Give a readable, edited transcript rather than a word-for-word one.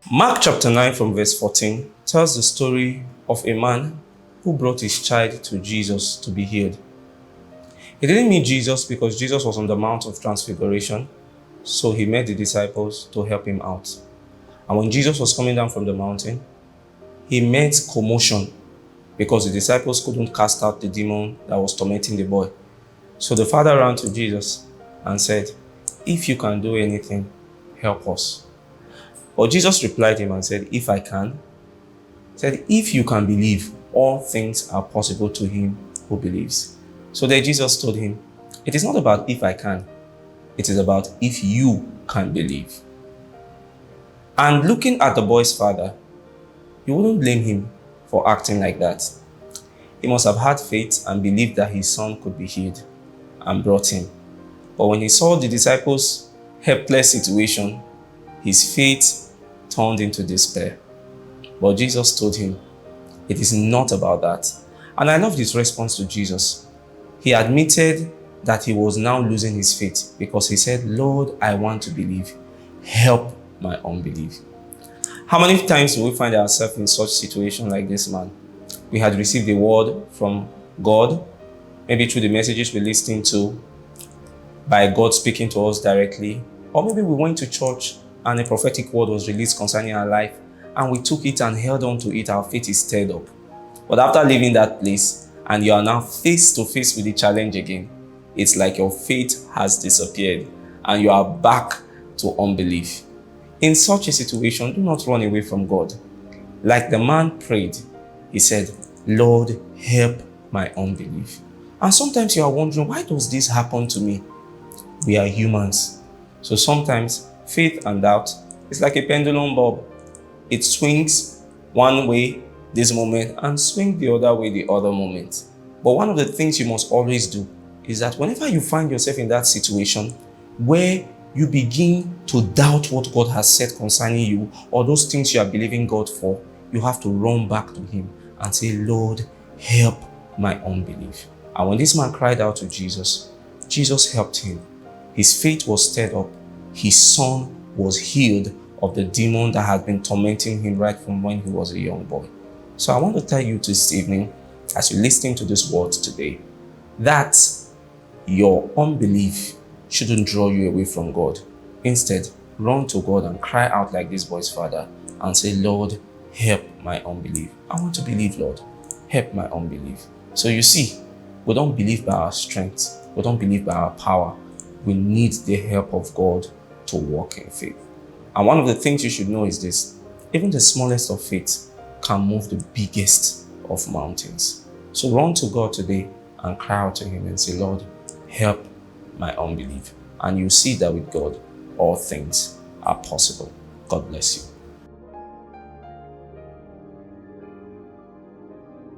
Mark chapter 9 from verse 14 tells the story of a man who brought his child to Jesus to be healed. He didn't meet Jesus because Jesus was on the Mount of Transfiguration, so he met the disciples to help him out. And when Jesus was coming down from the mountain, he met commotion because the disciples couldn't cast out the demon that was tormenting the boy. So the father ran to Jesus and said, "If you can do anything, help us." But Jesus replied him and said, "If I can," said, "If you can believe, all things are possible to him who believes." So then Jesus told him, it is not about if I can, it is about if you can believe. And looking at the boy's father, you wouldn't blame him for acting like that. He must have had faith and believed that his son could be healed and brought him. But when he saw the disciples' helpless situation, his faith turned into despair. But Jesus told him, it is not about that. And I love his response to Jesus. He admitted that he was now losing his faith because he said, "Lord, I want to believe. Help my unbelief." How many times do we find ourselves in such situation like this man? We had received a word from God, maybe through the messages we listened to, by God speaking to us directly, or maybe we went to church and a prophetic word was released concerning our life, and we took it and held on to it. Our faith is stirred up. But after leaving that place, and you are now face to face with the challenge again, it's like your faith has disappeared and you are back to unbelief. In such a situation, do not run away from God. Like the man prayed, he said, "Lord, help my unbelief." And sometimes you are wondering, why does this happen to me? We are humans. So sometimes faith and doubt is like a pendulum bob. It swings one way this moment and swing the other way the other moment. But one of the things you must always do is that whenever you find yourself in that situation where you begin to doubt what God has said concerning you or those things you are believing God for, you have to run back to him and say, "Lord, help my unbelief." And when this man cried out to Jesus, Jesus helped him. His faith was stirred up. His son was healed of the demon that had been tormenting him right from when he was a young boy. So I want to tell you this evening, as you listen to this word today, that your unbelief shouldn't draw you away from God. Instead, run to God and cry out like this boy's father and say, "Lord, help my unbelief. I want to believe, Lord. Help my unbelief." So you see, we don't believe by our strength. We don't believe by our power. We need the help of God to walk in faith. And one of the things you should know is this: even the smallest of faith can move the biggest of mountains. So run to God today and cry out to him and say, "Lord, help my unbelief." And you see that with God, all things are possible. God bless you.